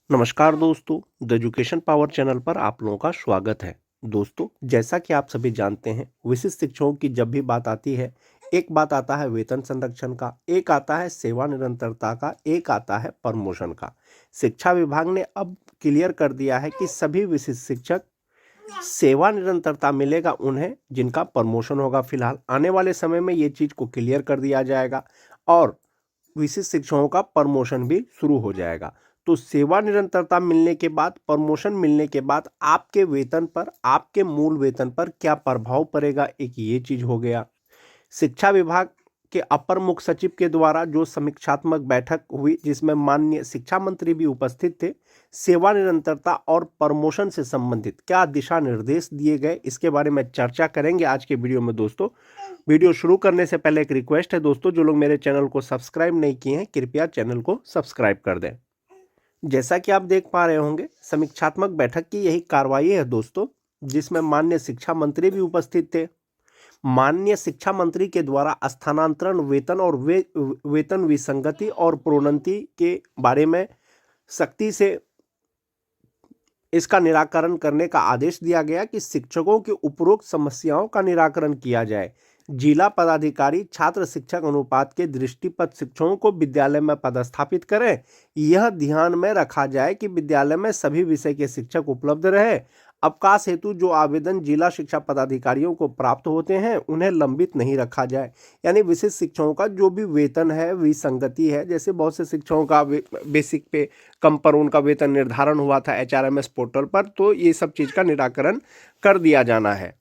नमस्कार दोस्तों, the education power channel पर आप लोगों का स्वागत है। दोस्तों, जैसा कि आप सभी जानते हैं, विशिष्ट शिक्षकों की जब भी बात आती है, एक बात आता है वेतन संरक्षण का, एक आता है सेवा निरंतरता का, एक आता है प्रमोशन का। शिक्षा विभाग ने अब क्लियर कर दिया है कि सभी विशिष्ट शिक्षक सेवा निरंतरता मिलेगा उन्हें जिनका प्रमोशन होगा। फिलहाल आने वाले समय में ये चीज़ को क्लियर कर दिया जाएगा और विशिष्ट शिक्षकों का प्रमोशन भी शुरू हो जाएगा। तो सेवा निरंतरता मिलने के बाद, प्रमोशन मिलने के बाद आपके वेतन पर, आपके मूल वेतन पर क्या प्रभाव पड़ेगा, एक ये चीज हो गया। शिक्षा विभाग के अपर मुख्य सचिव के द्वारा जो समीक्षात्मक बैठक हुई जिसमें माननीय शिक्षा मंत्री भी उपस्थित थे, सेवा निरंतरता और प्रमोशन से संबंधित क्या दिशा निर्देश दिए गए, इसके बारे में चर्चा करेंगे आज के वीडियो में। दोस्तों, वीडियो शुरू करने से पहले एक रिक्वेस्ट है दोस्तों, जो लोग मेरे चैनल को सब्सक्राइब नहीं किए हैं कृपया चैनल को सब्सक्राइब कर दें। जैसा कि आप देख पा रहे होंगे, समीक्षात्मक बैठक की यही कार्रवाई है दोस्तों, जिसमें माननीय शिक्षा मंत्री भी उपस्थित थे। माननीय शिक्षा मंत्री के द्वारा स्थानांतरण वेतन और वेतन विसंगति और प्रोन्नति के बारे में सख्ती से इसका निराकरण करने का आदेश दिया गया कि शिक्षकों की उपरोक्त समस्याओं का निराकरण किया जाए। जिला पदाधिकारी छात्र शिक्षक अनुपात के दृष्टिपत शिक्षकों को विद्यालय में पदस्थापित करें। यह ध्यान में रखा जाए कि विद्यालय में सभी विषय के शिक्षक उपलब्ध रहे। अवकाश हेतु जो आवेदन जिला शिक्षा पदाधिकारियों को प्राप्त होते हैं उन्हें लंबित नहीं रखा जाए। यानी विशिष्ट शिक्षकों का जो भी वेतन है, विसंगति है, जैसे बहुत से शिक्षकों का बेसिक पे कम पर उनका वेतन निर्धारण हुआ था HRMS पोर्टल पर, तो ये सब चीज़ का निराकरण कर दिया जाना है।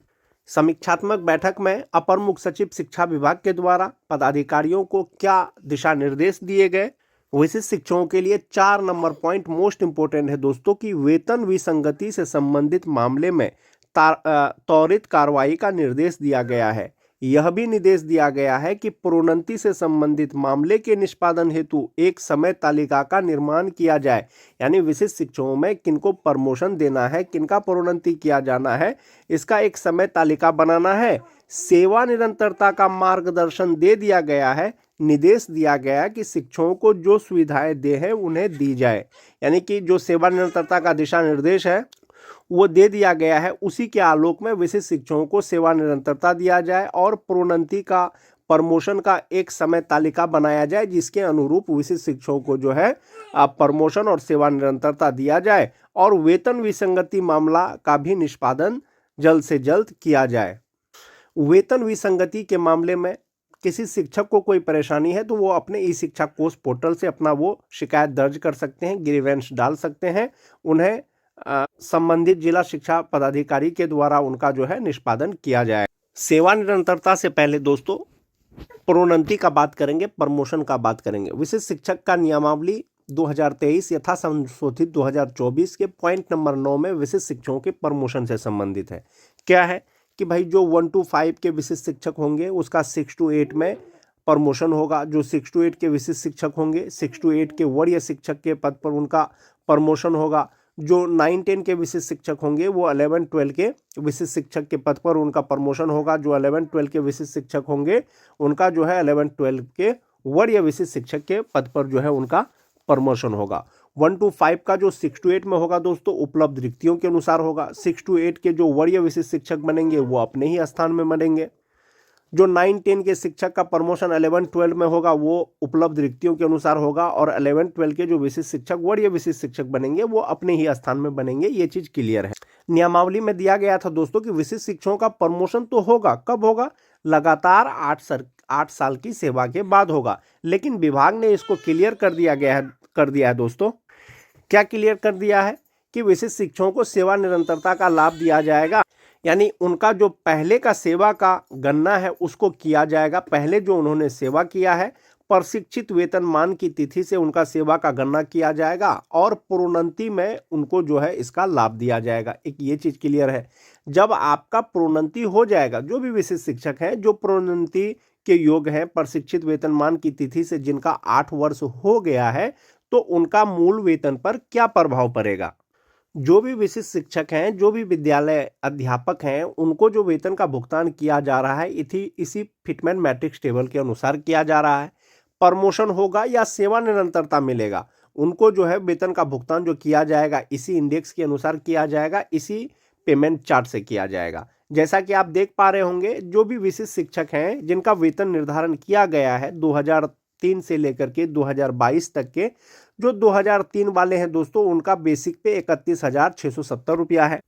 समीक्षात्मक बैठक में अपर मुख्य सचिव शिक्षा विभाग के द्वारा पदाधिकारियों को क्या दिशा निर्देश दिए गए। विशिष्ट शिक्षकों के लिए 4 नंबर पॉइंट मोस्ट इंपोर्टेंट है दोस्तों कि वेतन विसंगति से संबंधित मामले में त्वरित कार्रवाई का निर्देश दिया गया है। यह भी निर्देश दिया गया है कि प्रोन्नति से संबंधित मामले के निष्पादन हेतु एक समय तालिका का निर्माण किया जाए। यानी विशिष्ट शिक्षकों में किनको प्रमोशन देना है, किनका प्रोन्नति किया जाना है, इसका एक समय तालिका बनाना है। सेवा निरंतरता का मार्गदर्शन दे दिया गया है। निर्देश दिया गया कि शिक्षकों को जो सुविधाएं दे हैं उन्हें दी जाए। यानी कि जो सेवा निरंतरता का दिशा निर्देश है वो दे दिया गया है, उसी के आलोक में विशिष्ट शिक्षकों को सेवा निरंतरता दिया जाए और प्रोन्नति का, प्रमोशन का एक समय तालिका बनाया जाए जिसके अनुरूप विशिष्ट शिक्षकों को जो है प्रमोशन और सेवा निरंतरता दिया जाए और वेतन विसंगति मामला का भी निष्पादन जल्द से जल्द किया जाए। वेतन विसंगति के मामले में किसी शिक्षक को कोई परेशानी है तो वो अपने ई शिक्षा कोष पोर्टल से अपना वो शिकायत दर्ज कर सकते हैं, ग्रीवेंस डाल सकते हैं। उन्हें संबंधित जिला शिक्षा पदाधिकारी के द्वारा उनका जो है निष्पादन किया जाए। सेवा निरंतरता से पहले दोस्तों प्रोन्नति का बात करेंगे, प्रमोशन का बात करेंगे। विशिष्ट शिक्षक का नियमावली 2023 यथा संशोधित 2024 के पॉइंट नंबर 9 में विशिष्ट शिक्षकों के प्रमोशन से संबंधित है। क्या है कि भाई जो 1 to 5 के विशिष्ट शिक्षक होंगे उसका 6 to 8 में प्रमोशन होगा। जो 6 to 8 के विशिष्ट शिक्षक होंगे, 6 to 8 के वरीय शिक्षक के पद पर उनका प्रमोशन होगा। जो 9-10 के विशिष्ट शिक्षक होंगे वो 11-12 के विशिष्ट शिक्षक के पद पर उनका प्रमोशन होगा। जो 11-12 के विशिष्ट शिक्षक होंगे उनका जो है 11-12 के वरीय विशिष्ट शिक्षक के पद पर जो है उनका प्रमोशन होगा। 1 to 5 का जो 6 to 8 में होगा दोस्तों उपलब्ध रिक्तियों के अनुसार होगा। 6 to 8 के जो वरीय विशिष्ट शिक्षक बनेंगे वो अपने ही स्थान में बनेंगे। जो 9-10 के शिक्षक का प्रमोशन 11-12 में होगा वो उपलब्ध रिक्तियों के अनुसार होगा और 11-12 के जो विशिष्ट शिक्षक, वरीय विशिष्ट शिक्षक बनेंगे वो अपने ही स्थान में बनेंगे। ये चीज क्लियर है। नियमावली में दिया गया था दोस्तों कि विशिष्ट शिक्षकों का प्रमोशन तो होगा, कब होगा? लगातार 8 साल की सेवा के बाद होगा। लेकिन विभाग ने इसको क्लियर कर दिया है दोस्तों। क्या क्लियर कर दिया है कि विशिष्ट शिक्षकों को सेवा निरंतरता का लाभ दिया जाएगा। यानी उनका जो पहले का सेवा का गणना है उसको किया जाएगा। पहले जो उन्होंने सेवा किया है प्रशिक्षित वेतनमान की तिथि से उनका सेवा का गणना किया जाएगा और प्रोन्नति में उनको जो है इसका लाभ दिया जाएगा। एक ये चीज क्लियर है। जब आपका प्रोन्नति हो जाएगा, जो भी विशिष्ट शिक्षक हैं जो प्रोन्नति के योग हैं प्रशिक्षित वेतनमान की तिथि से जिनका 8 वर्ष हो गया है, तो उनका मूल वेतन पर क्या प्रभाव पड़ेगा। जो भी विशिष्ट शिक्षक हैं, जो भी विद्यालय अध्यापक हैं, उनको जो वेतन का भुगतान किया जा रहा है इसी फिटमेंट मैट्रिक्स टेबल के अनुसार किया जा रहा है। प्रमोशन होगा या सेवा निरंतरता मिलेगा उनको जो है वेतन का भुगतान जो किया जाएगा इसी इंडेक्स के अनुसार किया जाएगा, इसी पेमेंट चार्ट से किया जाएगा। जैसा कि आप देख पा रहे होंगे, जो भी विशिष्ट शिक्षक हैं जिनका वेतन निर्धारण किया गया है 2003 से लेकर के 2022 तक के, जो 2003 वाले हैं दोस्तों, उनका बेसिक पे 31,670 रुपया है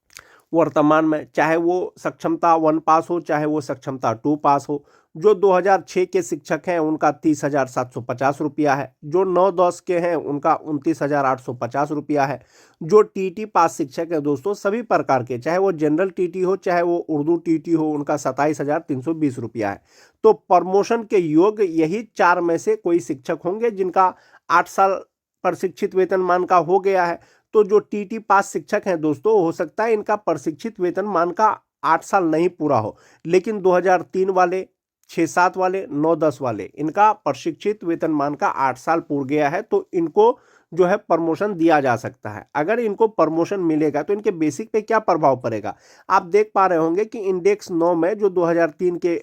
वर्तमान में, चाहे वो सक्षमता 1 पास हो चाहे वो सक्षमता 2 पास हो। जो 2006 के शिक्षक हैं उनका 30,750 रुपया है। जो 9-10 के हैं उनका 29,850 रुपया है। जो टीटी पास शिक्षक है दोस्तों सभी प्रकार के, चाहे वो जनरल टीटी हो चाहे वो उर्दू टीटी हो, उनका 27,320 रुपया है। तो प्रमोशन के योग्य यही 4 में से कोई शिक्षक होंगे जिनका 8 साल प्रशिक्षित वेतनमान का हो गया है। तो जो टीटी पास शिक्षक हैं दोस्तों, हो सकता है इनका प्रशिक्षित वेतनमान का 8 साल नहीं पूरा हो, लेकिन 2003 वाले, 6-7 वाले, 9-10 वाले, इनका प्रशिक्षित वेतनमान का 8 साल पूर गया है, तो इनको जो है प्रमोशन दिया जा सकता है। अगर इनको प्रमोशन मिलेगा तो इनके बेसिक पे क्या प्रभाव पड़ेगा, आप देख पा रहे होंगे कि इंडेक्स 9 में जो 2003 के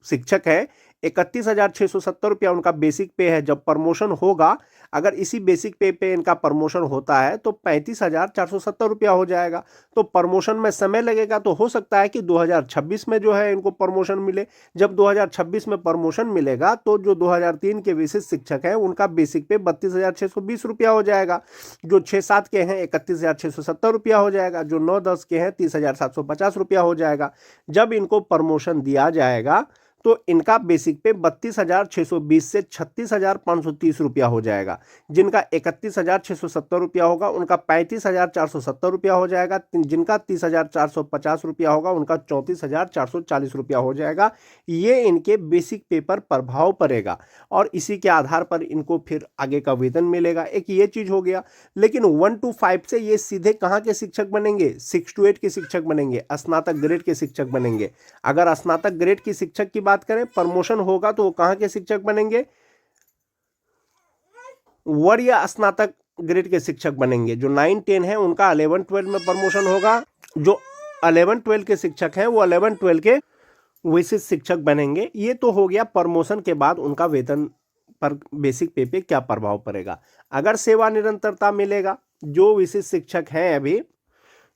शिक्षक है 31,670 रुपया उनका बेसिक पे है। जब प्रमोशन होगा, अगर इसी बेसिक पे इनका प्रमोशन होता है तो 35,470 रुपया हो जाएगा। तो प्रमोशन में समय लगेगा, तो हो सकता है कि 2026 में जो है इनको प्रमोशन मिले। जब 2026 में प्रमोशन मिलेगा तो जो 2003 के विशिष्ट शिक्षक हैं उनका बेसिक पे 32,620 रुपया हो जाएगा। जो 6-7 के हैं 31,670 रुपया हो जाएगा। जो 9-10 के हैं 30,750 रुपया हो जाएगा। जब इनको प्रमोशन दिया जाएगा तो इनका बेसिक पे 32,620 से 36,530 रुपया हो जाएगा। जिनका 31,670 रुपया होगा उनका 35,470 रुपया हो जाएगा। जिनका 30,450 रुपया होगा उनका 34,440 रुपया हो जाएगा। ये इनके बेसिक पे पर प्रभाव पड़ेगा और इसी के आधार पर इनको फिर आगे का वेतन मिलेगा। एक ये चीज हो गया। लेकिन 1 to 5 से ये सीधे कहाँ के शिक्षक बनेंगे, 6 to 8 के शिक्षक बनेंगे, स्नातक ग्रेड के शिक्षक बनेंगे। अगर स्नातक ग्रेड की शिक्षक की बात करें, प्रमोशन होगा तो वो कहां के शिक्षक बनेंगे, वरीय स्नातक ग्रेड के शिक्षक बनेंगे। जो 9-10 है उनका 11-12 में प्रमोशन होगा। जो 11-12 के शिक्षक हैं वो 11-12 के विशिष्ट शिक्षक बनेंगे। ये तो हो गया प्रमोशन के बाद उनका वेतन पर बेसिक पे क्या प्रभाव पड़ेगा। अगर सेवा निरंतरता मिलेगा, जो विशिष्ट शिक्षक हैं अभी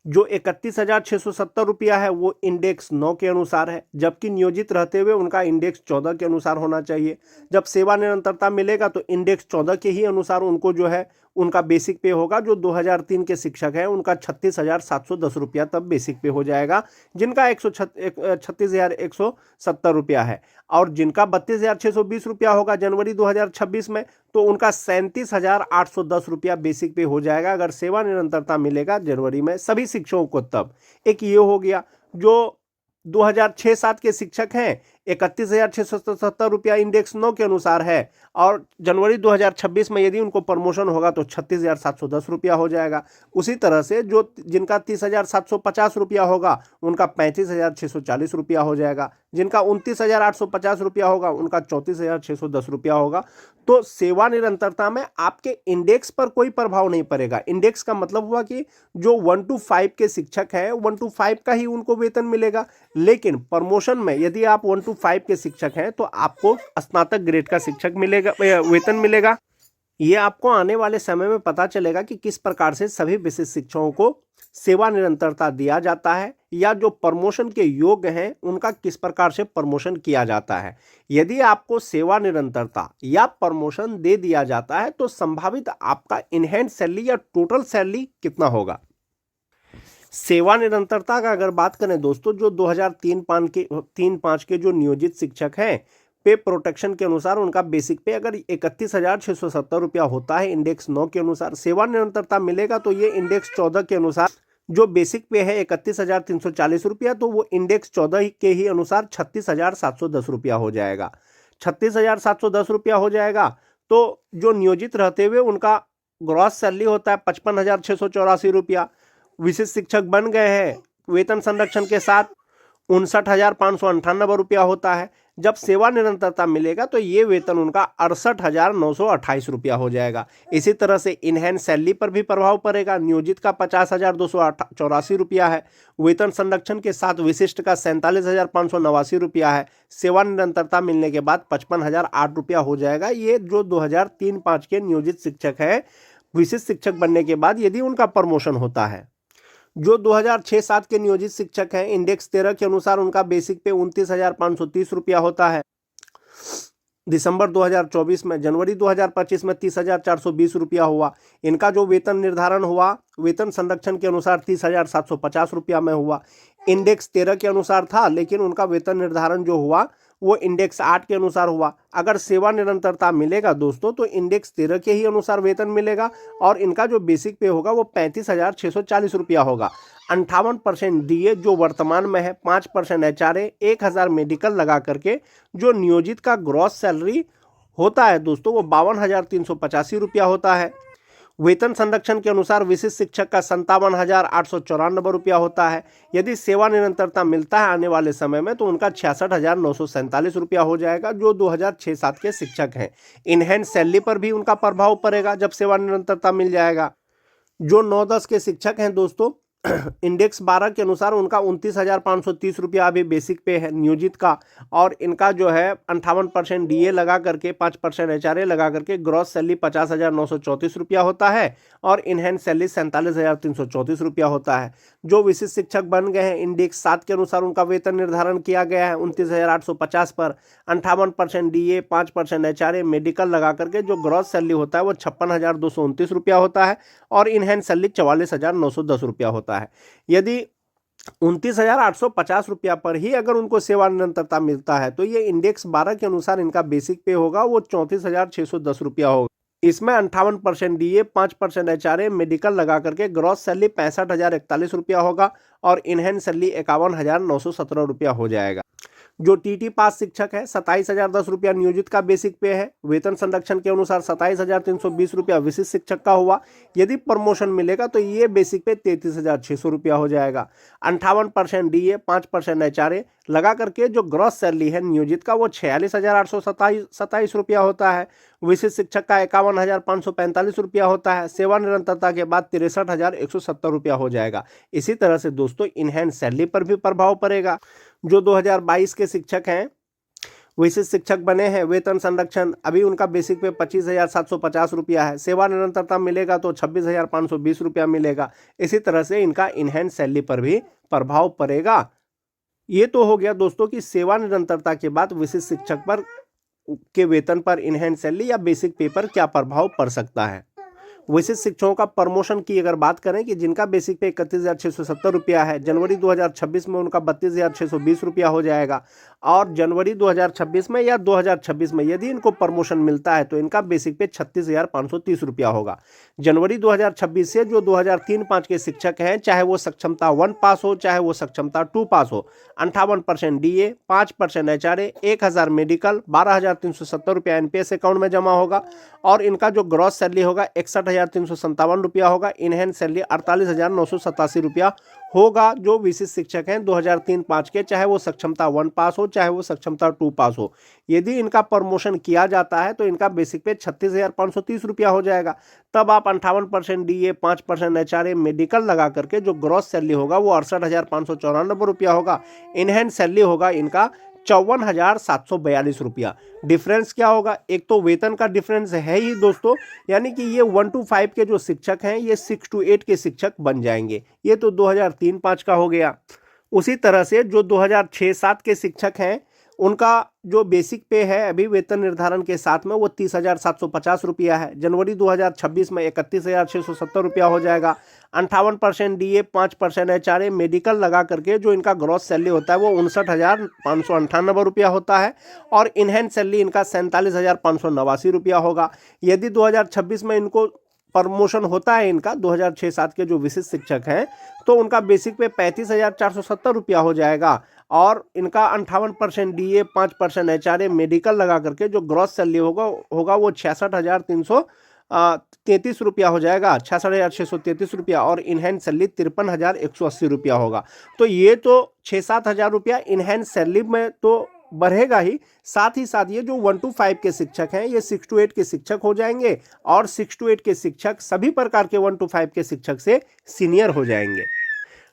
जो 31,670 रुपया है वो इंडेक्स 9 के अनुसार है, जबकि नियोजित रहते हुए उनका इंडेक्स 14 के अनुसार होना चाहिए। जब सेवा निरंतरता मिलेगा तो इंडेक्स 14 के ही अनुसार उनको जो है उनका बेसिक पे होगा। जो 2003 के शिक्षक हैं उनका 36,710 रुपया तब बेसिक पे हो जाएगा, जिनका 36,170 रुपया है। और जिनका 32,620 रुपया होगा जनवरी 2026 में, तो उनका 37,810 रुपया बेसिक पे हो जाएगा अगर सेवा निरंतरता मिलेगा जनवरी में सभी शिक्षकों को। तब एक ये हो गया। जो 2006-7 के शिक्षक हैं 31,670 रुपया इंडेक्स 9 के अनुसार है, और जनवरी 2026 में यदि उनको प्रमोशन होगा तो 36,710 रुपया हो जाएगा। उसी तरह से जो जिनका 30,750 रुपया होगा उनका 35,640 रुपया हो जाएगा। जिनका 29,850 रुपया होगा उनका 34,610 रुपया होगा। तो सेवा निरंतरता में आपके इंडेक्स पर कोई प्रभाव नहीं पड़ेगा। इंडेक्स का मतलब हुआ कि जो 1 to 5 के शिक्षक हैं 1 to 5 का ही उनको वेतन मिलेगा। लेकिन प्रमोशन में यदि आप 1 to 5 के शिक्षक हैं तो आपको स्नातक ग्रेड का शिक्षक मिलेगा, वेतन मिलेगा। ये आपको आने वाले समय में पता चलेगा कि किस प्रकार से सभी विशिष्ट शिक्षकों को सेवा निरंतरता दिया जाता है, या जो प्रमोशन के योग्य हैं उनका किस प्रकार से प्रमोशन किया जाता है। यदि आपको सेवा निरंतरता या प्रमोशन दे दिया जाता है तो संभावित आपका इनहैंड सैलरी या टोटल सैलरी कितना होगा। सेवा निरंतरता का अगर बात करें दोस्तों, जो 2003-5 के जो नियोजित शिक्षक हैं पे प्रोटेक्शन के अनुसार उनका बेसिक पे अगर 31,670 रुपया होता है इंडेक्स 9 के अनुसार, सेवा निरंतरता मिलेगा तो ये इंडेक्स 14 के अनुसार जो बेसिक पे है 31,340 रुपया, तो वो इंडेक्स 14 के ही अनुसार 36,710 रुपया हो जाएगा। 36,710 रुपया हो जाएगा। तो जो नियोजित रहते हुए उनका ग्रॉस सैलरी होता है 55,684 रुपया। विशिष्ट शिक्षक बन गए हैं वेतन संरक्षण के साथ 59,598 रुपया होता है। जब सेवा निरंतरता मिलेगा तो ये वेतन उनका 68,928 रुपया हो जाएगा। इसी तरह से इनहैंस सैलरी पर भी प्रभाव पड़ेगा। नियोजित का 50,284 रुपया है, वेतन संरक्षण के साथ विशिष्ट का 47,589 रुपया है, सेवा निरंतरता मिलने के बाद 55,008 रुपया हो जाएगा। ये जो 2003-05 के नियोजित शिक्षक है, विशिष्ट शिक्षक बनने के बाद यदि उनका प्रमोशन होता है। जो 2006-07 के नियोजित शिक्षक हैं, इंडेक्स 13 के अनुसार उनका बेसिक पे 29,530 रुपया होता है दिसंबर 2024 में। जनवरी 2025 में 30,420 रुपया हुआ। इनका जो वेतन निर्धारण हुआ वेतन संरक्षण के अनुसार 30,750 रुपया में हुआ। इंडेक्स 13 के अनुसार था, लेकिन उनका वेतन निर्धारण जो हुआ वो इंडेक्स 8 के अनुसार हुआ। अगर सेवा निरंतरता मिलेगा दोस्तों तो इंडेक्स 13 के ही अनुसार वेतन मिलेगा और इनका जो बेसिक पे होगा वो 35,640 रुपया होगा। 58% डीए जो वर्तमान में है, 5% एचआरए, 1,000 मेडिकल लगा करके जो नियोजित का ग्रॉस सैलरी होता है दोस्तों वो 52,385 रुपया होता है। वेतन संरक्षण के अनुसार विशिष्ट शिक्षक का 57,894 रुपया होता है। यदि सेवा निरंतरता मिलता है आने वाले समय में तो उनका 66,947 रुपया हो जाएगा, जो 2006-07 के शिक्षक हैं। इनहैंस सैलरी पर भी उनका प्रभाव पड़ेगा जब सेवा निरंतरता मिल जाएगा। जो 9-10 के शिक्षक हैं दोस्तों, इंडेक्स 12 के अनुसार उनका 29,530 रुपया अभी बेसिक पे है नियोजित का, और इनका जो है 58% डीए लगा करके 5% एचआरए लगा करके ग्रॉस सैलरी 50,934 रुपया होता है और इनहैंस सैलरी 47,334 रुपया होता है। जो विशिष्ट शिक्षक बन गए हैं, इंडेक्स 7 के अनुसार उनका वेतन निर्धारण किया गया है 29,850 पर। 58% डीए, 5% एचआरए, मेडिकल लगा करके जो ग्रॉस सैलरी होता है वो 56,229 रुपया होता है और इनहैंस सैलरी 44,910 रुपया होता है। यदि 29,850 रुपया पर ही अगर उनको सेवा निरंतरता मिलता है तो ये इंडेक्स 12 के अनुसार इनका बेसिक पे होगा वो 34,610 रुपया होगा। इसमें 58% डीए, 5% एचआरए, मेडिकल लगा करके ग्रॉस सैलरी 65,041 रुपया होगा और इनहैंस सैलरी 51,917 रुपया हो जाएगा। जो टीटी पास शिक्षक है, 27,010 रुपया नियोजित का बेसिक पे है। वेतन संरक्षण के अनुसार 27,320 रुपया विशिष्ट शिक्षक का हुआ। यदि प्रमोशन मिलेगा तो ये बेसिक पे 33,600 रुपया हो जाएगा। 58% डीए, 5% एचआरए लगा करके जो ग्रॉस सैलरी है नियोजित का वो 46,827 रुपया होता है। विशिष्ट शिक्षक का 51,545 रुपया होता है। सेवा निरंतरता के बाद 63,170 रुपया हो जाएगा। इसी तरह से दोस्तों इनहैंस सैलरी पर भी प्रभाव पड़ेगा। जो 2022 के शिक्षक हैं, विशिष्ट शिक्षक बने हैं, वेतन संरक्षण अभी उनका बेसिक पे 25,750 रुपया है। सेवा निरंतरता मिलेगा तो 26,520 रुपया मिलेगा। इसी तरह से इनका इनहैंस सैलरी पर भी प्रभाव पड़ेगा। ये तो हो गया दोस्तों कि सेवा निरंतरता के बाद विशिष्ट शिक्षक पर के वेतन पर इनहैंस सैलरी या बेसिक पे पर क्या प्रभाव पड़ सकता है। विशिष्ट शिक्षकों का प्रमोशन की अगर बात करें कि जिनका बेसिक पे 31,670 रुपया है, जनवरी 2026 में उनका 32,620 रुपया हो जाएगा और जनवरी 2026 में या 2026 में यदि इनको प्रमोशन मिलता है तो इनका बेसिक पे 36,530 रुपया होगा। जनवरी 2026 से जो 2003-05 के शिक्षक हैं, चाहे वो सक्षमता 1 पास हो चाहे वो सक्षमता 2 पास हो, 58% डीए, 5% एचआरए, 1,000 मेडिकल, 12,370 रुपया एनपीएस अकाउंट में जमा होगा और इनका जो ग्रॉस सैलरी होगा 61,357 रुपया होगा। इनहैंस सैलरी 48,987 रुपया होगा। जो विशिष्ट शिक्षक हैं 2003-05 के, चाहे वो सक्षमता 1 पास हो चाहे वो सक्षमता 2 पास हो, यदि इनका प्रमोशन किया जाता है तो इनका बेसिक पे 36,530 रुपया हो जाएगा। तब आप 58% डीए, 5% एचआरए, मेडिकल लगा करके जो ग्रॉस सैलरी होगा वो 68,594 रुपया होगा। इनहैंस सैलरी होगा इनका 54,742 रुपया। डिफरेंस क्या होगा? एक तो वेतन का डिफरेंस है ही दोस्तों, यानी कि ये 1 to 5 के जो शिक्षक हैं ये 6 to 8 के शिक्षक बन जाएंगे। ये तो 2003-05 का हो गया। उसी तरह से जो 2006-07 के शिक्षक हैं उनका जो बेसिक पे है अभी वेतन निर्धारण के साथ में वो 30,750 रुपया है। जनवरी 2026 में 31,670 रुपया हो जाएगा। 58% डीए, 5% एचआरए, मेडिकल लगा करके जो इनका ग्रॉस सैलरी होता है वो 59,598 रुपया होता है और इनहैंस सैलरी इनका 47,589 रुपया होगा। यदि 2026 में इनको प्रमोशन होता है इनका 2006-07 के जो विशिष्ट शिक्षक हैं तो उनका बेसिक पे 35,470 रुपया हो जाएगा और इनका 58% डीए, 5% एचआरए, मेडिकल लगा करके जो ग्रॉस सैलरी होगा वो 66,333 रुपया हो जाएगा, 66,633 रुपया और इनहैंस सैलरी 53,180 रुपया होगा। तो ये तो 6-7 हज़ार रुपया इनहैंस सैलरी में तो बढ़ेगा ही, साथ ही साथ ये जो 1 to 5 के शिक्षक हैं ये 6 to 8 के शिक्षक हो जाएंगे और 6 to 8 के शिक्षक सभी प्रकार के 1 to 5 के शिक्षक से सीनियर हो जाएंगे।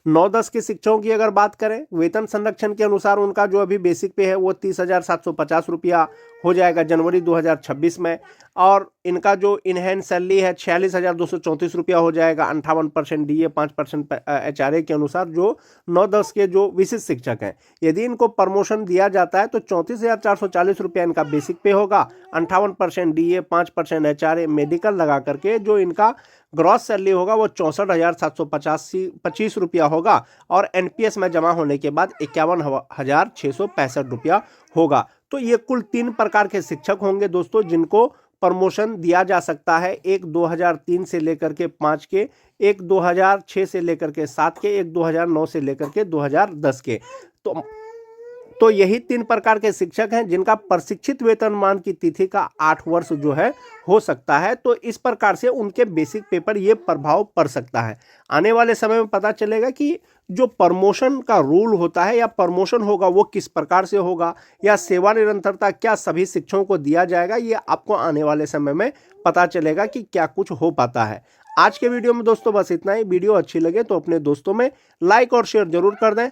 9-10 के शिक्षकों की अगर बात करें, वेतन संरक्षण के अनुसार उनका जो अभी बेसिक पे है वो 30,750 रुपया हो जाएगा जनवरी 2026 में, और इनका जो इनहैंड सैलरी है 46,234 रुपया हो जाएगा 58% DA 5% HRA के अनुसार जो 9-10 के जो विशिष्ट शिक्षक हैं। यदि इनको प्रमोशन दिया जाता है तो 34,440 रुपया इनका बेसिक पे होगा, 58% DA 5% HRA मेडिकल लगा करके जो इनका ग्रॉस सैलरी होगा वो 64,725 रुपया होगा, और NPS में जमा होने के बाद 51,665 रुपया होगा। तो ये कुल 3 प्रकार के शिक्षक होंगे दोस्तों जिनको प्रमोशन दिया जा सकता है, एक 2003 से लेकर के 5 के, एक 2006 से लेकर के 7 के, एक 2009 से लेकर के 2010 के। तो यही 3 प्रकार के शिक्षक हैं जिनका प्रशिक्षित वेतनमान की तिथि का 8 वर्ष जो है हो सकता है। तो इस प्रकार से उनके बेसिक पे पर ये प्रभाव पड़ सकता है। आने वाले समय में पता चलेगा कि जो प्रमोशन का रूल होता है या प्रमोशन होगा वो किस प्रकार से होगा, या सेवा निरंतरता क्या सभी शिक्षकों को दिया जाएगा, ये आपको आने वाले समय में पता चलेगा कि क्या कुछ हो पाता है। आज के वीडियो में दोस्तों बस इतना ही। वीडियो अच्छी लगे तो अपने दोस्तों में लाइक और शेयर जरूर कर दें।